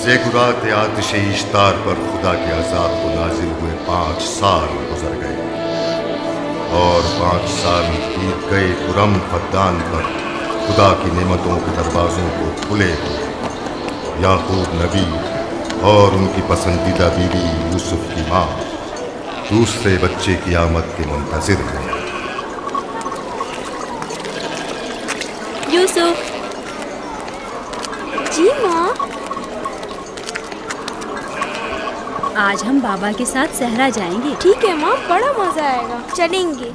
सेगुरात आतिश इश्तार पर खुदा के अज़ाब को नाजिल हुए 5 साल गुजर गए और 5 साल बीत गए पुरम फद्दान पर खुदा की नेमतों के दरवाज़ों को खुले हुए। याकूब नबी और उनकी पसंदीदा बीवी यूसुफ की माँ दूसरे बच्चे की आमद के मुंतज़िर हैं। यूसुफ। जी माँ। आज हम बाबा के साथ सहरा जाएंगे। ठीक है माँ, बड़ा मजा आएगा, चलेंगे।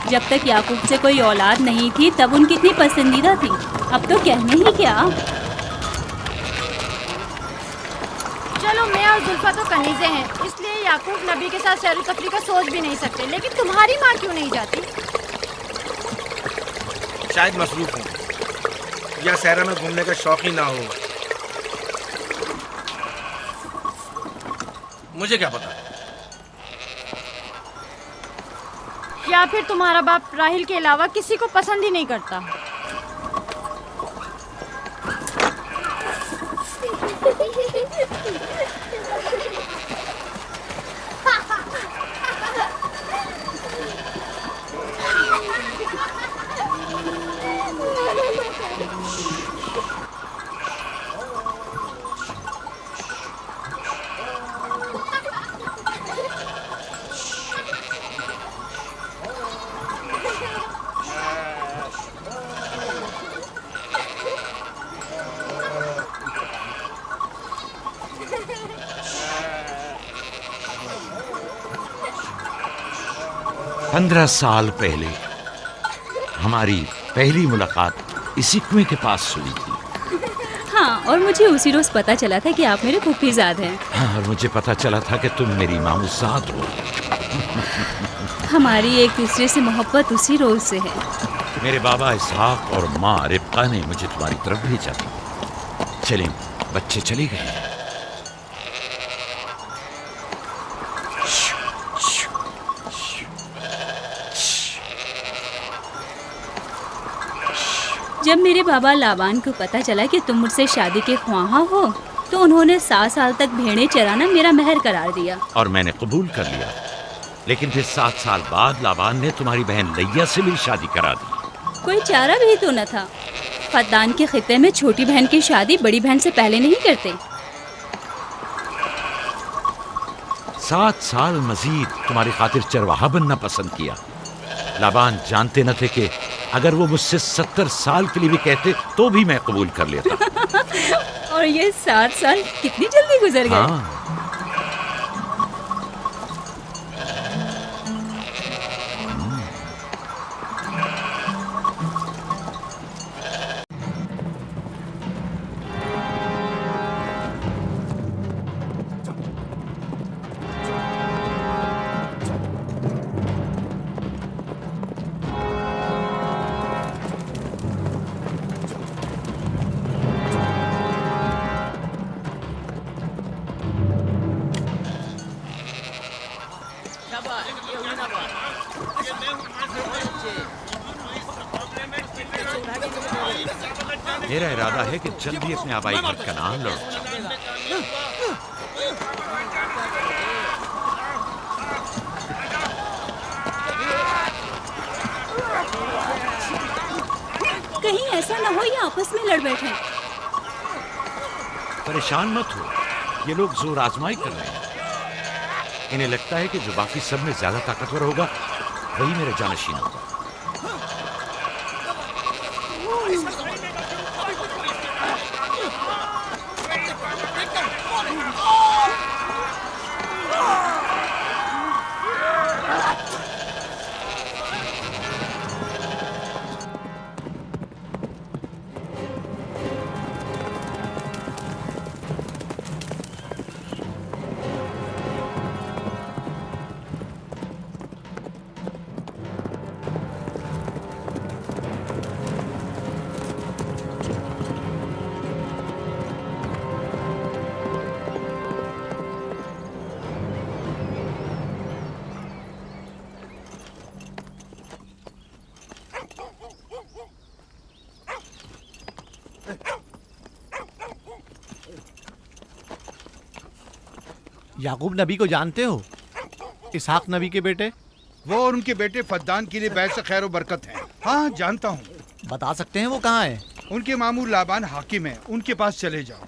जब तक याकूब से कोई औलाद नहीं थी तब उनकी इतनी पसंदीदा थी, अब तो कहने ही क्या। चलो, मैं और जुल्फा तो कनीज़े हैं, इसलिए याकूब नबी के साथ सैर तफरी का सोच भी नहीं सकते। लेकिन तुम्हारी माँ क्यों नहीं जाती? शायद मसरूफ हूँ या सहरा में घूमने का शौक ही ना हो, मुझे क्या पता। या फिर तुम्हारा बाप राहिल के अलावा किसी को पसंद ही नहीं करता। पंद्रह साल पहले हमारी पहली मुलाकात इसी कुएं के पास हुई थी। हाँ, और मुझे उसी रोज पता चला था कि आप मेरे फूफीजाद हैं। हाँ, और मुझे पता चला था कि तुम मेरी मामूजाद हो। हमारी एक दूसरे से मोहब्बत उसी रोज से है। मेरे बाबा इसहाक और माँ रिब्का ने मुझे तुम्हारी तरफ भेजा था। चलें, बच्चे चले गए। जब मेरे बाबा लाबान को पता चला कि तुम मुझसे शादी के ख्वाहां हो तो उन्होंने 7 साल तक भेड़ें चराना मेरा महर करार दिया। और मैंने कबूल कर लिया। लेकिन फिर 7 साल बाद लाबान ने तुम्हारी बहन लैया से मेरी शादी करा दी। कोई चारा भी तो न था। फद्दान के खित्ते में छोटी बहन की शादी बड़ी बहन से पहले नहीं करते। 7 साल मजीद तुम्हारी खातिर चरवाहा बनना पसंद किया। लाबान जानते न थे कि अगर वो मुझसे 70 साल के लिए भी कहते तो भी मैं कबूल कर लेता। और ये 7 साल कितनी जल्दी गुजर गए। हाँ। मेरा इरादा है कि जल्दी अपने आबाई घर कनान लौट जाऊं। कहीं ऐसा न हो ये आपस में लड़ बैठे। परेशान मत हो, ये लोग जोर आजमाई कर रहे हैं। इन्हें लगता है कि जो बाकी सब में ज्यादा ताकतवर होगा वही मेरा जानशीन होगा। याकूब नबी को जानते हो? इसहाक नबी के बेटे। वो और उनके बेटे फद्दान के लिए बैस खैर बरकत है। हाँ जानता हूँ। बता सकते हैं वो कहाँ है? उनके मामू लाबान हाकिम है, उनके पास चले जाओ।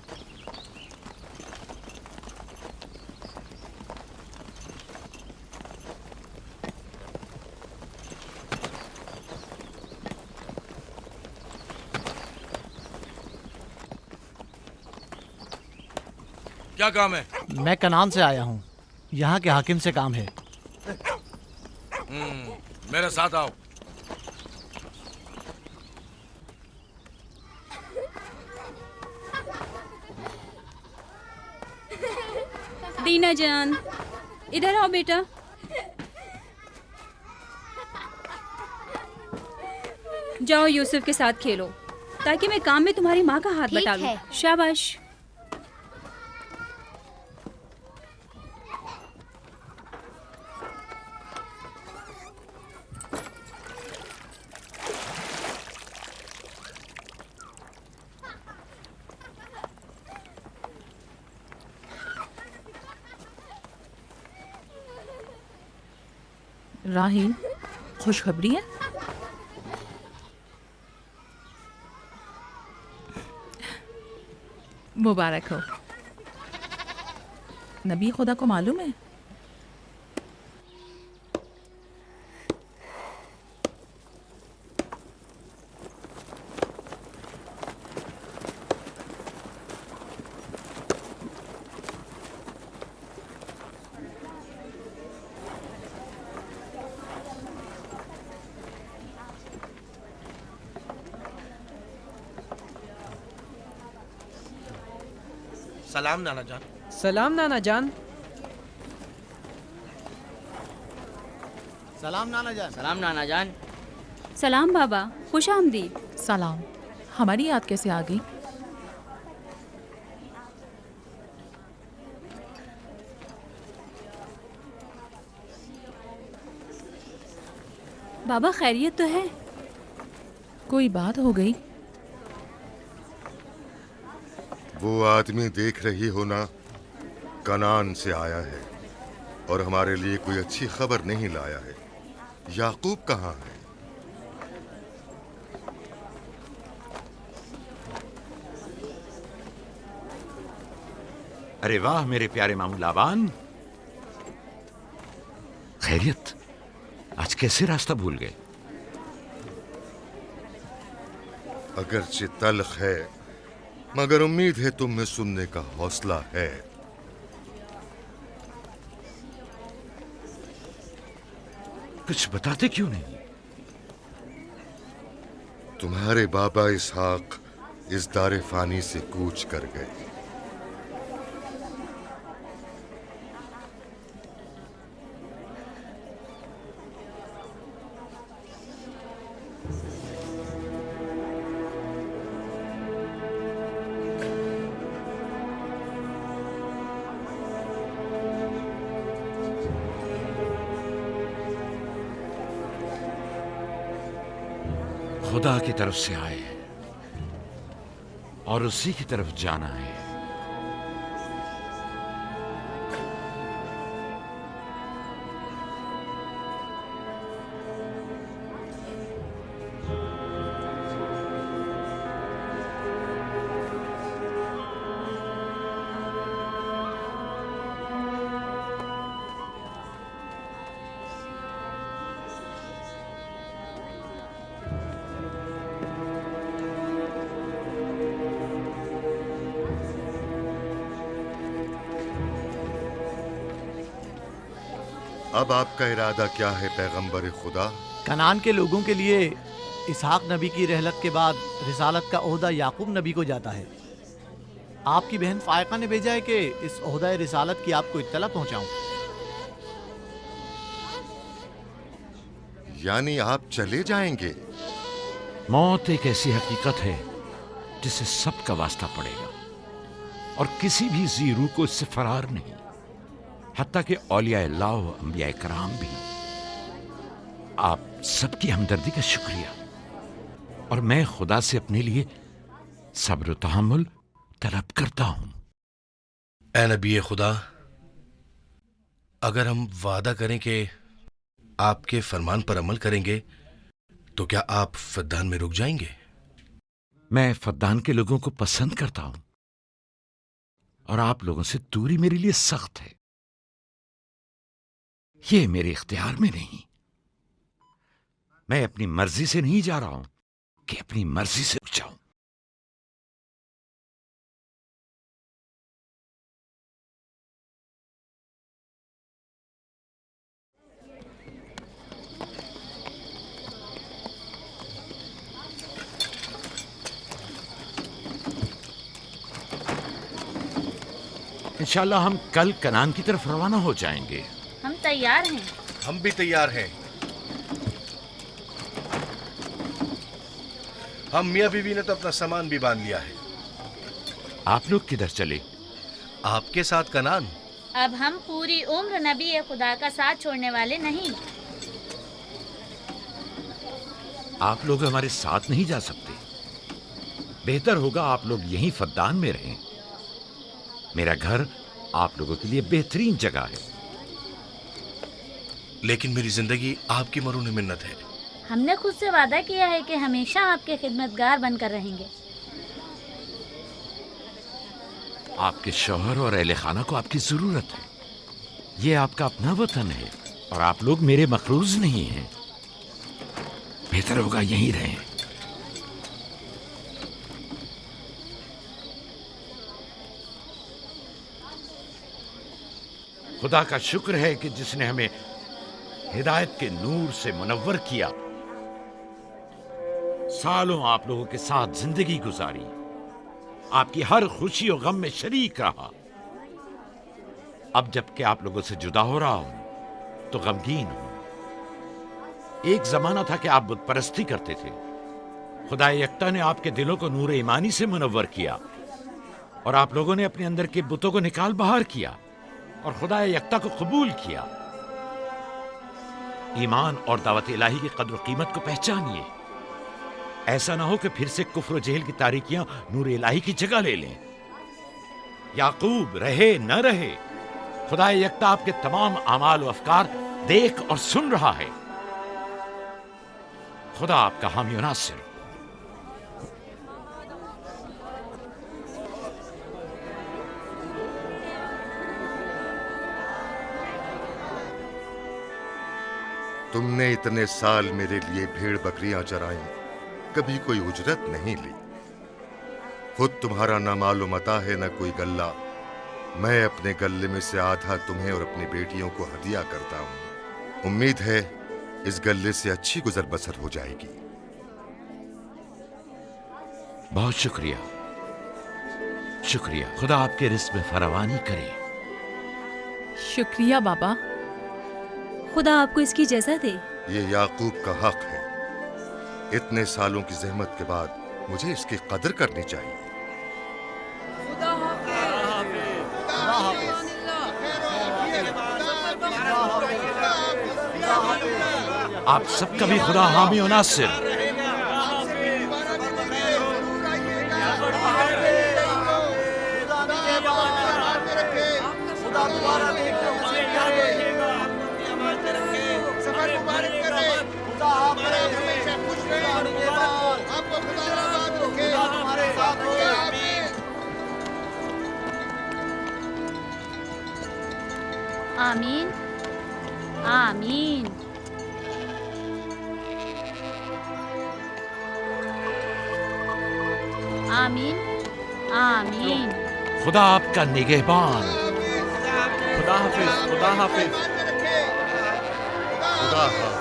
क्या काम है? मैं कनान से आया हूँ, यहाँ के हाकिम से काम है। मेरे साथ आओ। दीना जान, इधर आओ बेटा। जाओ यूसुफ के साथ खेलो, ताकि मैं काम में तुम्हारी माँ का हाथ बटा लूं। शाबाश। राहील, खुशखबरी है? मुबारक हो। नबी खुदा को मालूम है? सलाम नाना जान। सलाम नाना जान। सलाम नाना जान। सलाम नाना जान। सलाम बाबा, खुश आमदीद। सलाम। हमारी याद कैसे आ गई? बाबा खैरियत तो है? कोई बात हो गई? वो आदमी देख रही हो ना, कनान से आया है और हमारे लिए कोई अच्छी खबर नहीं लाया है। याकूब कहाँ है? अरे वाह मेरे प्यारे मामू लाबान, खैरियत? आज कैसे रास्ता भूल गए? अगरचे तल्ख है, मगर उम्मीद है तुम में सुनने का हौसला है। कुछ बताते क्यों नहीं? तुम्हारे बाबा इसहाक इस दारे फानी से कूच कर गए। खुदा की तरफ से आए और उसी की तरफ जाना है। अब आपका इरादा क्या है पैगंबर खुदा? कनान के लोगों के लिए इसहाक नबी की रहलत के बाद रिसालत का ओहदा याकूब नबी को जाता है। आपकी बहन फायका ने भेजा है कि इस ओहदा रिसालत की आपको इत्तला पहुंचाऊं। यानी आप चले जाएंगे? मौत एक ऐसी हकीकत है जिससे सबका वास्ता पड़ेगा और किसी भी जी रूह को इससे फरार नहीं, हत्ता कि औलिया अल्लाह व अंबिया कराम भी। आप सबकी हमदर्दी का शुक्रिया, और मैं खुदा से अपने लिए सब्र तहम्मुल तलब करता हूं। ए नबी खुदा, अगर हम वादा करें कि आपके फरमान पर अमल करेंगे तो क्या आप फद्दान में रुक जाएंगे? मैं फद्दान के लोगों को पसंद करता हूं और आप लोगों से दूरी मेरे लिए सख्त है। ये मेरे इख्तियार में नहीं। मैं अपनी मर्जी से नहीं जा रहा हूं कि अपनी मर्जी से रुक जाऊं। इंशाल्लाह हम कल कनान की तरफ रवाना हो जाएंगे। हम तैयार हैं। हम भी तैयार हैं। हम मियाँ बीवी ने तो अपना सामान भी बांध लिया है। आप लोग किधर चले? आपके साथ कनान। अब हम पूरी उम्र नबी खुदा का साथ छोड़ने वाले नहीं। आप लोग हमारे साथ नहीं जा सकते। बेहतर होगा आप लोग यहीं फद्दान में रहें। मेरा घर आप लोगों के लिए बेहतरीन जगह है। लेकिन मेरी जिंदगी आपकी मरून मिन्नत है। हमने खुद से वादा किया है कि हमेशा आपके खिदमतगार बनकर रहेंगे। आपके शौहर और अहले खाना को आपकी जरूरत है। ये आपका अपना वतन है और आप लोग मेरे मखरूज नहीं हैं। बेहतर होगा यहीं रहें। खुदा का शुक्र है कि जिसने हमें हिदायत के नूर से मुनव्वर किया। सालों आप लोगों के साथ जिंदगी गुजारी, आपकी हर खुशी और गम में शरीक रहा। अब जबकि आप लोगों से जुदा हो रहा हूं तो गमगीन हूं। एक जमाना था कि आप बुत परस्ती करते थे। खुदा यकता ने आपके दिलों को नूर ईमानी से मुनव्वर किया और आप लोगों ने अपने अंदर के बुतों को निकाल बाहर किया और खुदा यकता को कबूल किया। ईमान और दावत इलाही की कद्र कीमत को पहचानिए। ऐसा ना हो कि फिर से कुफ्र और जहल की तारीकियां नूर इलाही की जगह ले लें। याकूब रहे न रहे, खुदा यकता आपके तमाम आमाल और अफकार देख और सुन रहा है। खुदा आपका हामी और नासिर। तुमने इतने साल मेरे लिए भेड़ बकरियां चराई, कभी कोई उजरत नहीं ली। खुद तुम्हारा ना मालूम मता है न कोई गल्ला। मैं अपने गल्ले में से आधा तुम्हें और अपनी बेटियों को हदिया करता हूं। उम्मीद है इस गल्ले से अच्छी गुजर बसर हो जाएगी। बहुत शुक्रिया, शुक्रिया। खुदा आपके रिस्क में फरावानी करे। शुक्रिया बाबा। खुदा आपको इसकी जज़ा दे। ये याकूब का हक है। इतने सालों की जहमत के बाद मुझे इसकी कदर करनी चाहिए। आप सबका भी खुदा हामी और नासिर। आमीन आमीन। आमीन आमीन। खुदा आपका निगहबान। खुदा हाफिज, खुदा हाफिज, खुदा हाफिज,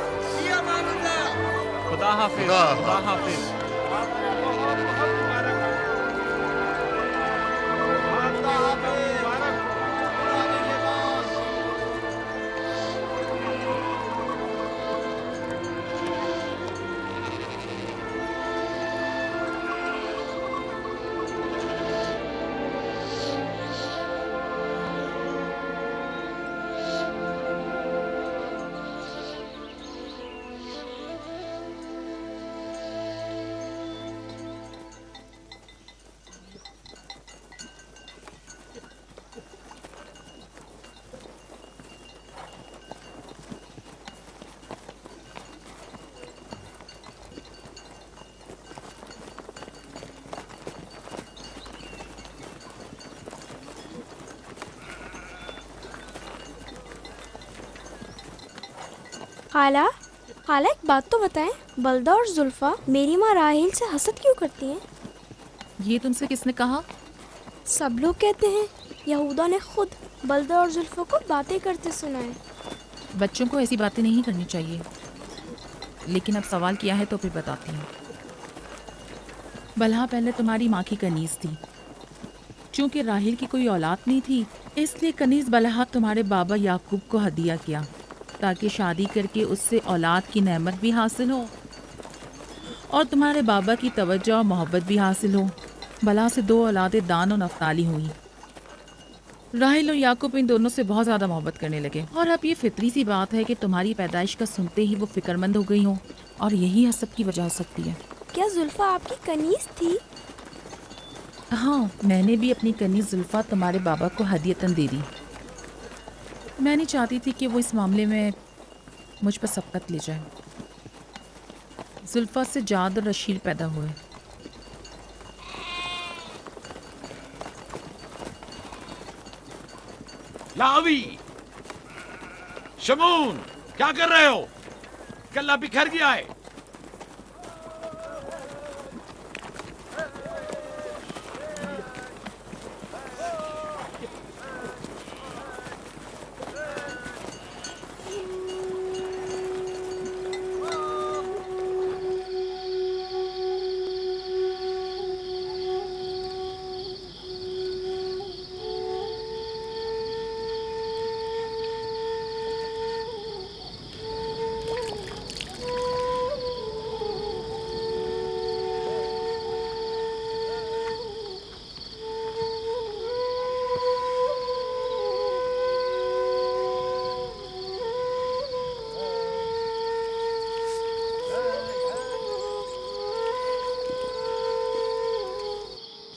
खुदा हाफिज, खुदा हाफिज। खाला खाला एक बात तो बताएं, बलदा और जुल्फा मेरी माँ राहिल से हसद क्यों करती हैं? ये तुमसे किसने कहा? सब लोग कहते हैं यहूदा ने खुद बलदा और जुल्फा को बातें करते सुना है। बच्चों को ऐसी बातें नहीं करनी चाहिए, लेकिन अब सवाल किया है तो फिर बताती हूँ। बलहा पहले तुम्हारी माँ की कनीज़ थी। चूँकि राहिल की कोई औलाद नहीं थी, इसलिए कनीज़ बलहा तुम्हारे बाबा याकूब को हदिया किया, ताकि शादी करके उससे औलाद की नेमत भी हासिल हो और तुम्हारे बाबा की तवज्जो और मोहब्बत भी हासिल हो। बलहा से 2 औलादें दान और नफ्ताली हुई। राहिल और याकूब इन दोनों से बहुत ज़्यादा मोहब्बत करने लगे, और अब ये फितरी सी बात है कि तुम्हारी पैदाइश का सुनते ही वो फिक्रमंद हो गई हो, और यही हसद की वजह हो सकती है। क्या जुल्फा आपकी कनीज थी? हाँ, मैंने भी अपनी कनीज जुल्फा तुम्हारे बाबा को हदियतन दे दी। मैं नहीं चाहती थी कि वो इस मामले में मुझ पर सबकत ले जाए। जुल्फा से जाद और रशील पैदा हुए। लावी, शमून, क्या कर रहे हो? कल्ला बिखर गया है।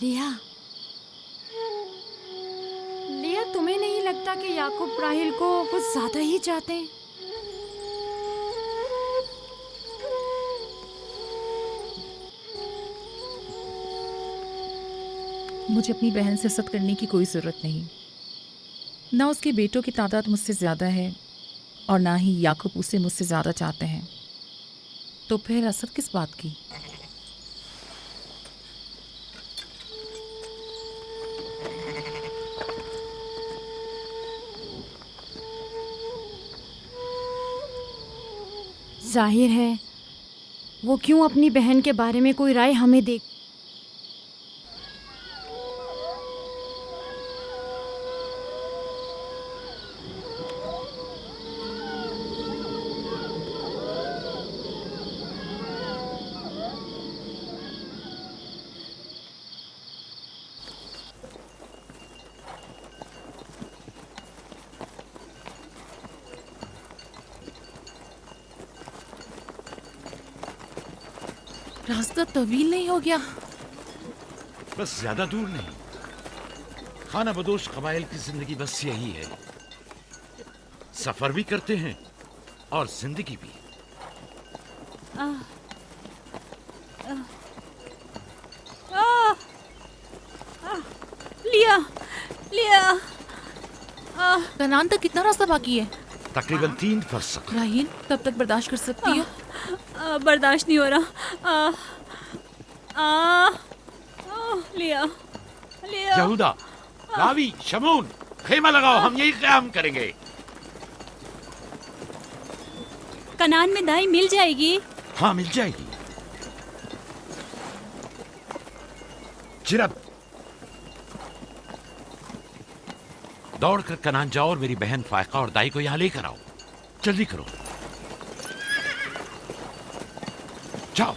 लिया, लिया, तुम्हें नहीं लगता कि याकूब राहिल को कुछ ज्यादा ही चाहते हैं? मुझे अपनी बहन से हसद करने की कोई ज़रूरत नहीं। ना उसके बेटों की तादाद मुझसे ज़्यादा है और ना ही याकूब उसे मुझसे ज़्यादा चाहते हैं, तो फिर हसद किस बात की? जाहिर है वो क्यों अपनी बहन के बारे में कोई राय हमें दे। रास्ता तवील नहीं हो गया? बस ज्यादा दूर नहीं। खाना बदोश कबाइल की जिंदगी बस यही है, सफर भी करते हैं और जिंदगी भी। लिया, लिया। कनान तक कितना रास्ता बाकी है? तकरीबन 3 फरसख। राहील, तब तक बर्दाश्त कर सकती हो? बर्दाश्त नहीं हो रहा। लिया, लिया। यहूदा, लावी, शमून, खेमा लगाओ, हम यही क़याम करेंगे। कनान में दाई मिल जाएगी? हाँ, मिल जाएगी। जिरब, दौड़ कर कनान जाओ और मेरी बहन फायका और दाई को यहाँ लेकर आओ। जल्दी करो, जाओ।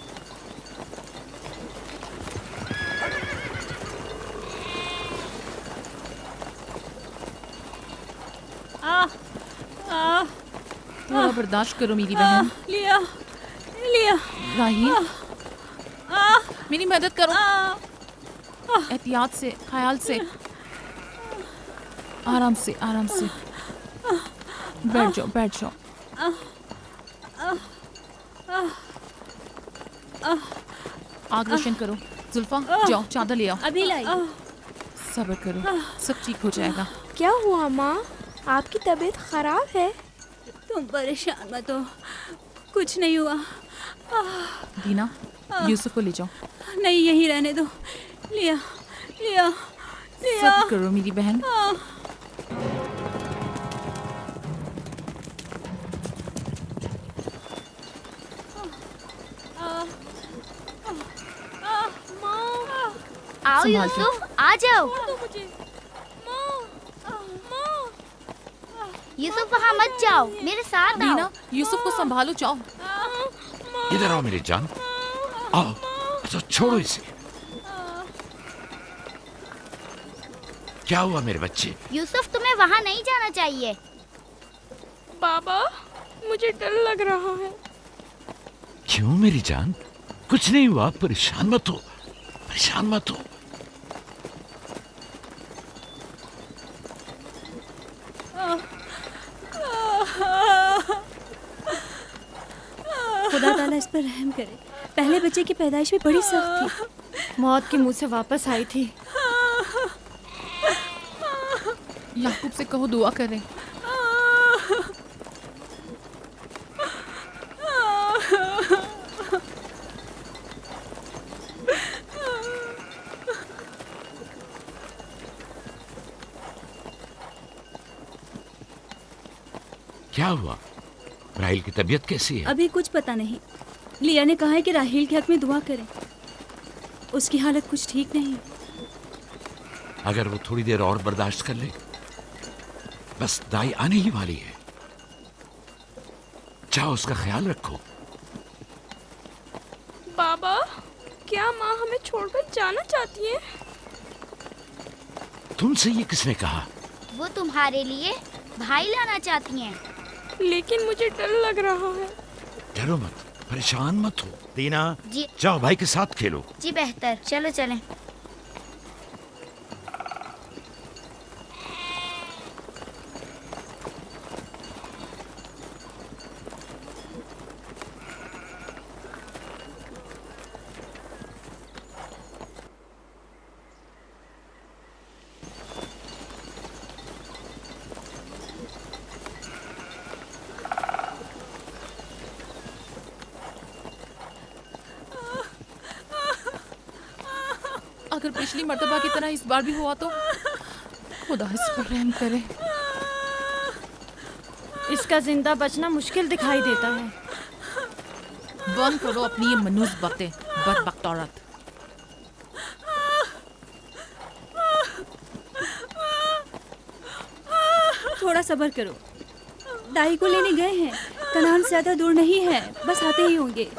थोड़ा बर्दाश्त करो मेरी बहन। लिया, लिया। राहील, मेरी मदद करो। एहतियात से, ख्याल से, आराम से, आराम से। बैठ जाओ, बैठ जाओ। आग रोशन करो। जुल्फा, जाओ चादर ले आओ। अभी लाई। सब्र करो, सब ठीक हो जाएगा। क्या हुआ माँ? आपकी तबीयत खराब है? तुम परेशान मत हो, कुछ नहीं हुआ। दीना, यूसुफ को ले जाओ। नहीं, यहीं रहने दो। लिया लिया लिया। सब्र करो मेरी बहन। आओ संभाल यूसुफ, आ जाओ। यूसुफ वहाँ मत जाओ, मेरे साथ आओ। दीना, यूसुफ को संभालो, जाओ। इधर आओ मेरी जान, आओ। अच्छा छोड़ो इसे। क्या हुआ मेरे बच्चे? यूसुफ, तुम्हें वहाँ नहीं जाना चाहिए। बाबा, मुझे डर लग रहा है। क्यों मेरी जान? कुछ नहीं हुआ, परेशान मत हो, परेशान मत हो। खुदा ताला इस पर रहम करे। पहले बच्चे की पैदाइश भी बड़ी सख्त थी। मौत के मुंह से वापस आई थी। याकूब से कहो दुआ करें। क्या हुआ? राहिल की तबीयत कैसी है? अभी कुछ पता नहीं। लिया ने कहा है कि राहील के हक में दुआ करें। उसकी हालत कुछ ठीक नहीं। अगर वो थोड़ी देर और बर्दाश्त कर ले, बस दाई आने ही वाली है। जाओ, उसका ख्याल रखो। बाबा, क्या माँ हमें छोड़कर जाना चाहती है? तुमसे ये किसने कहा? वो तुम्हारे लिए भाई लाना चाहती हैं। लेकिन मुझे डर लग रहा है। डरो मत, परेशान मत हो। दीना, जी जाओ भाई के साथ खेलो। जी बेहतर, चलो चलें। अगर पिछली मर्तबा की तरह इस बार भी हुआ तो खुदा इस पर रहम करे। इसका जिंदा बचना मुश्किल दिखाई देता है। बंद करो अपनी ये मनूस बातें, बदबख्त औरत। थोड़ा सब्र करो। दाई को लेने गए हैं। कनान से ज्यादा दूर नहीं है, बस आते ही होंगे।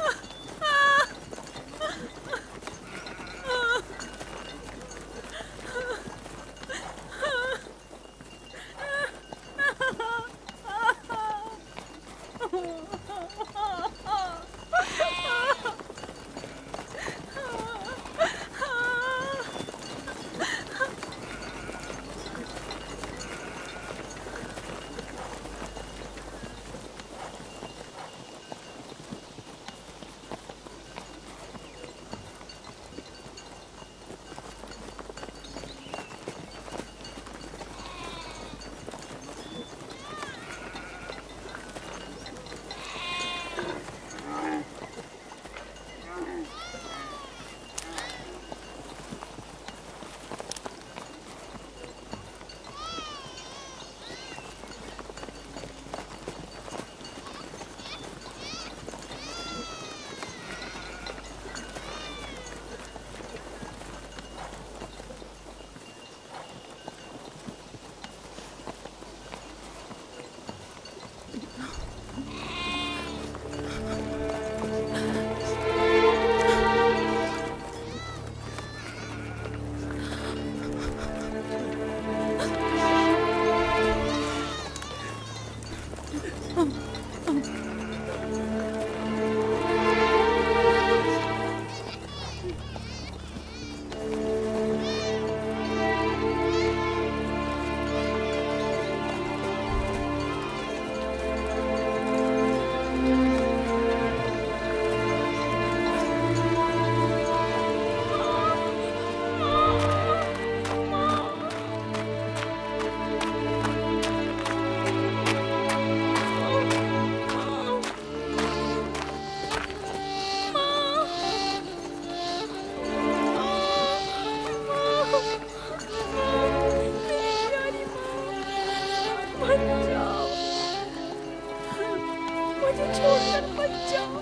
मुझे छोड़कर मत जाओ।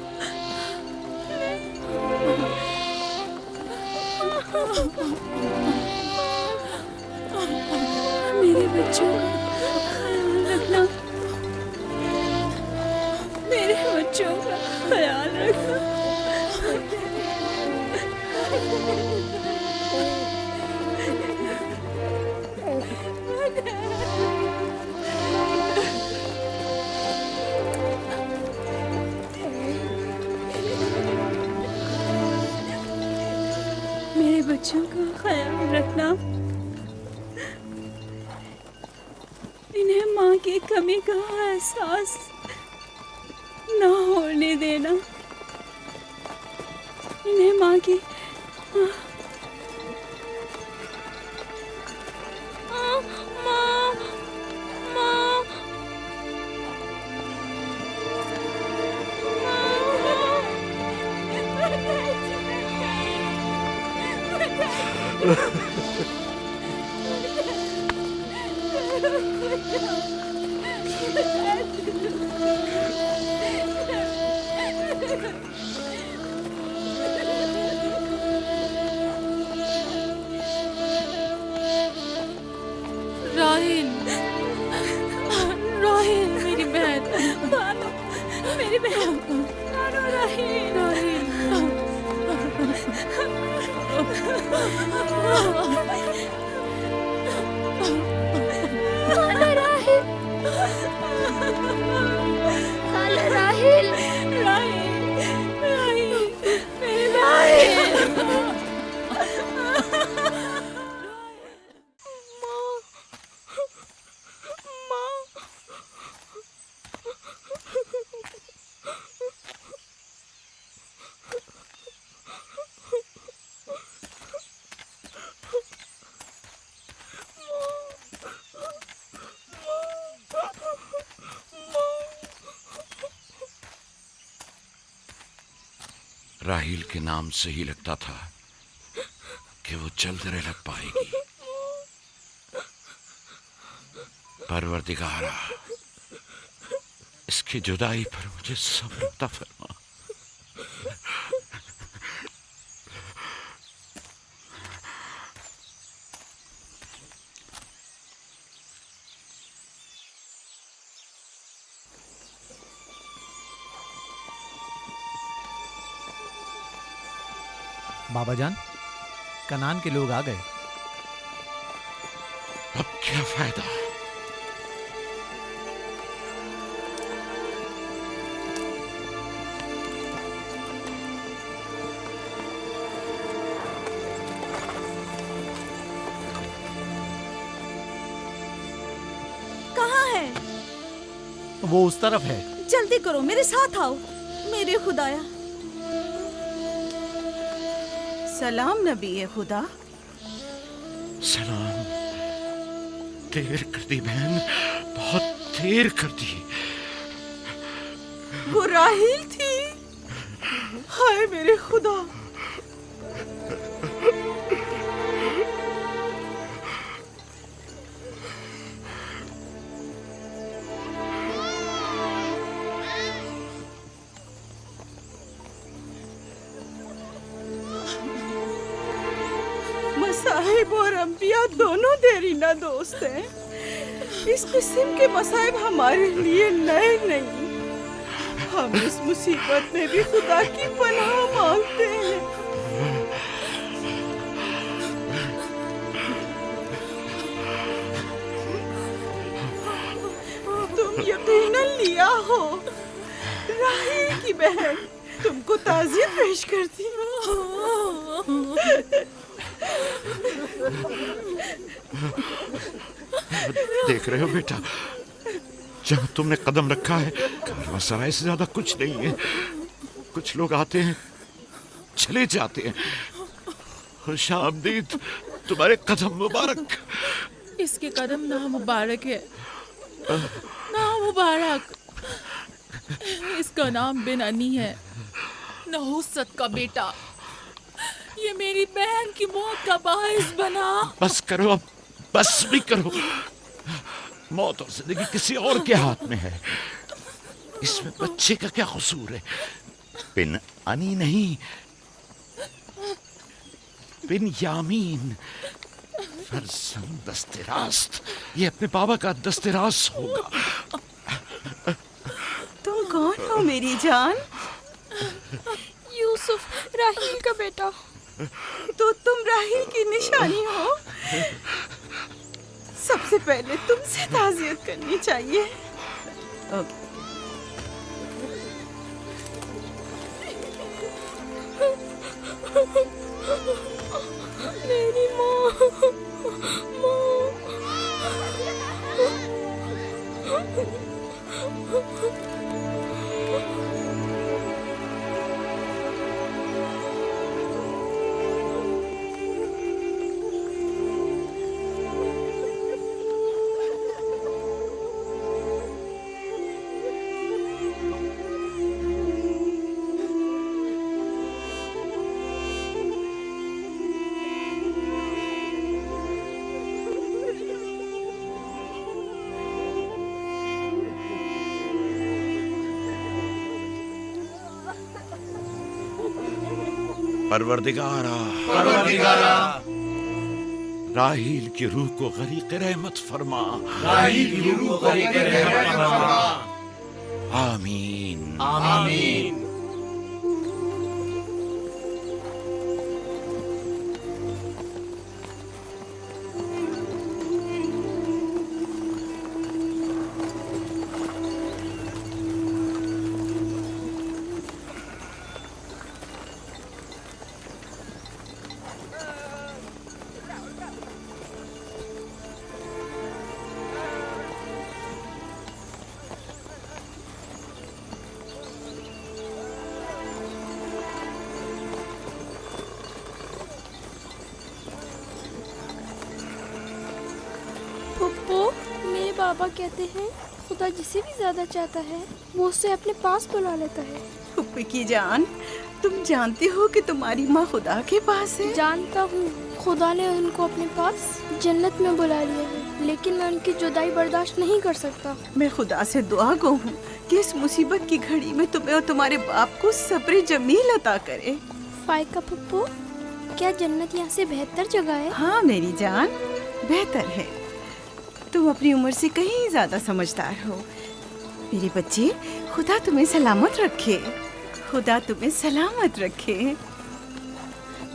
मेरे बच्चों का ख्याल रखना, मेरे बच्चों का ख्याल रखना। मेरे बच्चों का ख्याल रखना, इन्हें माँ की कमी का एहसास ना होने देना, इन्हें माँ की राहिल, राहिल मेरी बहन, बानो, मेरी बहन, बानो, राहिल, खाला राहिल, राहिल के नाम से ही लगता था कि वो जल्द रह पाएगी। परवरदिगारा, इसकी जुदाई पर मुझे सब्र अता फरमा। बाबा जान, कनान के लोग आ गए। अब क्या फायदा? कहाँ है? वो उस तरफ है। जल्दी करो, मेरे साथ आओ। मेरे खुदाया। सलाम नबी खुदा। सलाम। देर कर दी बहन, बहुत देर कर दी। वो राहिल थी। हाय मेरे खुदा। मसाहिब और अंबिया दोनों देरीना दोस्त हैं। इस किस्म के मसाइब हमारे लिए नए नहीं। हम इस मुसीबत में भी खुदा की पनाह मांगते हैं। तुम यकीनन लिया हो। राहिल की बहन तुमको ताज़ियत पेश करती। देख रहे हो बेटा, जहाँ तुमने कदम रखा है कारवांसराय से ज्यादा कुछ नहीं है। कुछ लोग आते हैं, चले जाते हैं। खुशामदीद तुम्हारे कदम मुबारक। इसके कदम ना मुबारक है, ना मुबारक। इसका नाम बिन अनी है, नहुसत का बेटा। ये मेरी बहन की मौत का बाइस बना। बस करो अब, बस भी करो। मौत और जिंदगी किसी और के हाथ में है। इसमें बच्चे का क्या कसूर है? बिन अनी नहीं, बिन यामीन, फरजंद दस्तरास्त। ये अपने बाबा का दस्तरास्त होगा। तुम कौन हो मेरी जान? यूसुफ, राहील का बेटा। तो तुम राहील की निशानी हो। सबसे पहले तुमसे ताज़ियत करनी चाहिए। मेरी माँ। परवरदिगारा, राहील की रूह को गरीक़ रहमत फरमा। राहील की रूह को गरीक़ रहमत फरमा। आमीन आमीन। मेरे बाबा कहते हैं खुदा जिसे भी ज्यादा चाहता है वो उसे अपने पास बुला लेता है। फुप्पी की जान, तुम जानती हो कि तुम्हारी माँ खुदा के पास है? जानता हूँ, खुदा ने उनको अपने पास जन्नत में बुला लिया है, लेकिन मैं उनकी जुदाई बर्दाश्त नहीं कर सकता। मैं खुदा से दुआ गो हूँ कि इस मुसीबत की घड़ी में तुम्हें और तुम्हारे बाप को सब्र जमील अता करे। फाइका पप्पू, क्या जन्नत यहाँ से बेहतर जगह है? हाँ मेरी जान, बेहतर है। तुम अपनी उम्र से कहीं ज्यादा समझदार हो। मेरे बच्चे, खुदा तुम्हें सलामत रखे। खुदा तुम्हें सलामत रखे।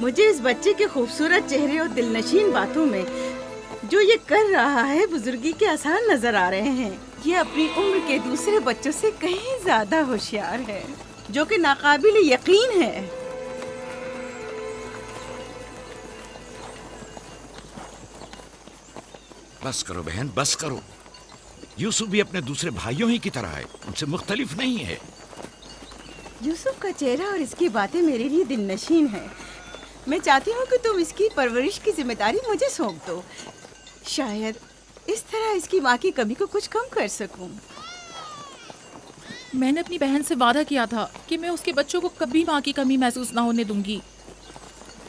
मुझे इस बच्चे के खूबसूरत चेहरे और दिलनशीन बातों में जो ये कर रहा है बुजुर्गी के आसार नजर आ रहे हैं। ये अपनी उम्र के दूसरे बच्चों से कहीं ज्यादा होशियार है, जो कि नाकाबिल यकीन है। बस करो बहन, बस करो। यूसुफ भी अपने दूसरे भाइयों ही की तरह है, उनसे मुख्तलिफ नहीं है। यूसुफ का चेहरा और इसकी बातें मेरे लिए दिलनशीन है। मैं चाहती हूँ कि तुम इसकी परवरिश की जिम्मेदारी मुझे सौंप दो। शायद इस तरह इसकी माँ की कमी को कुछ कम कर सकूं। मैंने अपनी बहन से वादा किया था कि मैं उसके बच्चों को कभी माँ की कमी महसूस ना होने दूंगी।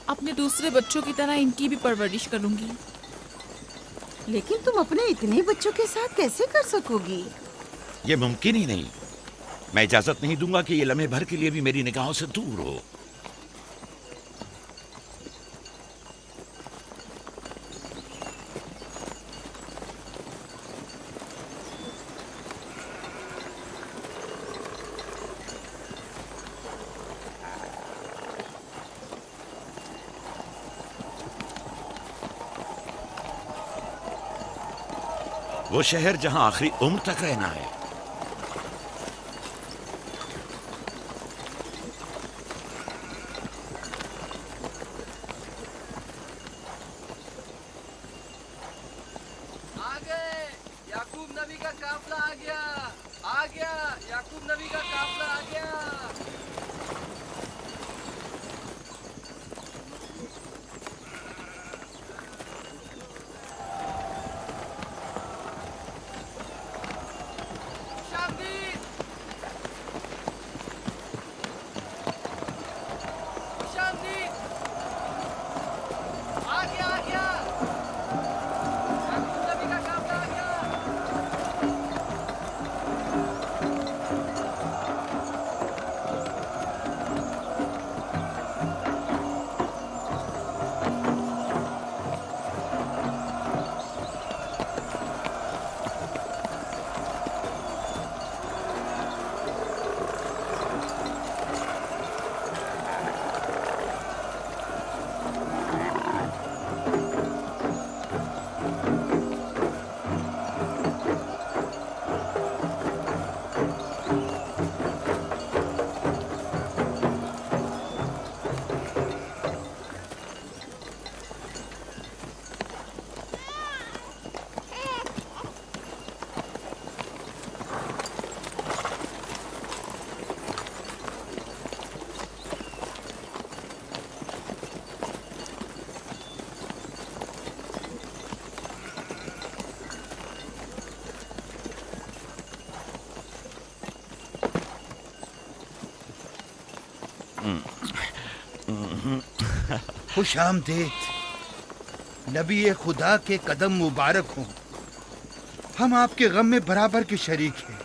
अपने दूसरे बच्चों की तरह इनकी भी परवरिश करूंगी। लेकिन तुम अपने इतने बच्चों के साथ कैसे कर सकोगी? ये मुमकिन ही नहीं। मैं इजाजत नहीं दूंगा कि ये लम्हे भर के लिए भी मेरी निगाहों से दूर हो। वो शहर जहां आखिरी उम्र तक रहना है। याकूब नबी का काफला आ गया, आ गया। याकूब नबी का काफला आ गया। खुश आमदीद, नबी खुदा के कदम मुबारक हों। हम आपके गम में बराबर के शरीक हैं।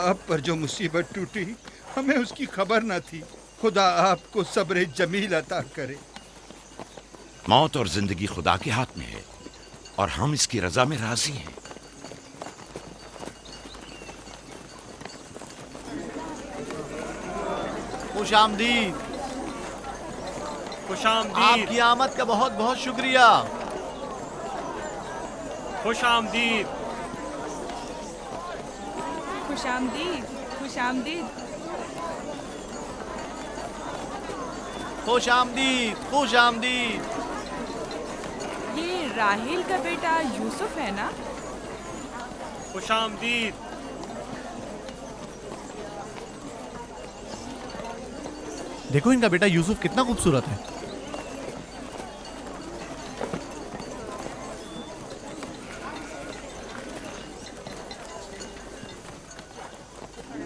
आप पर जो मुसीबत टूटी हमें उसकी खबर न थी। खुदा आपको सब्र जमील अता करे। मौत और जिंदगी खुदा के हाथ में है और हम इसकी रजा में राजी हैं। खुश आमदीद। खुश आमदीद। आपकी आमद का बहुत बहुत शुक्रिया। खुश आमदीद। खुश आमदीद, खुश आमदीद। खुश आमदीद, खुश आमदीद। ये राहेल का बेटा यूसुफ है ना? खुश आमदीद। देखो इनका बेटा यूसुफ कितना खूबसूरत है।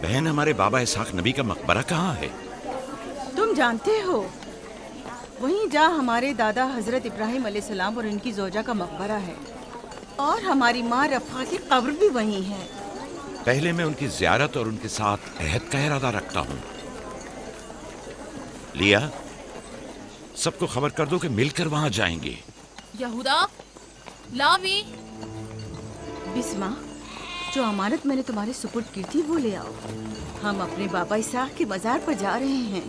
बहन, हमारे बाबा इसहाक नबी का मकबरा कहाँ है? तुम जानते हो, वहीं जहाँ हमारे दादा हजरत इब्राहिम अलैहिस्सलाम और इनकी जोजा का मकबरा है, और हमारी माँ रफ़ा की कब्र भी वहीं है। पहले मैं उनकी ज़ियारत और उनके साथ अहद का इरादा रखता हूँ। लिया, सबको खबर कर दो कि मिलकर वहां जाएंगे। यहूदा, लावी। बिस्मा, जो अमानत मैंने तुम्हारे सुपुर्द की थी वो ले आओ। हम अपने बाबा इसहाक के मजार पर जा रहे हैं।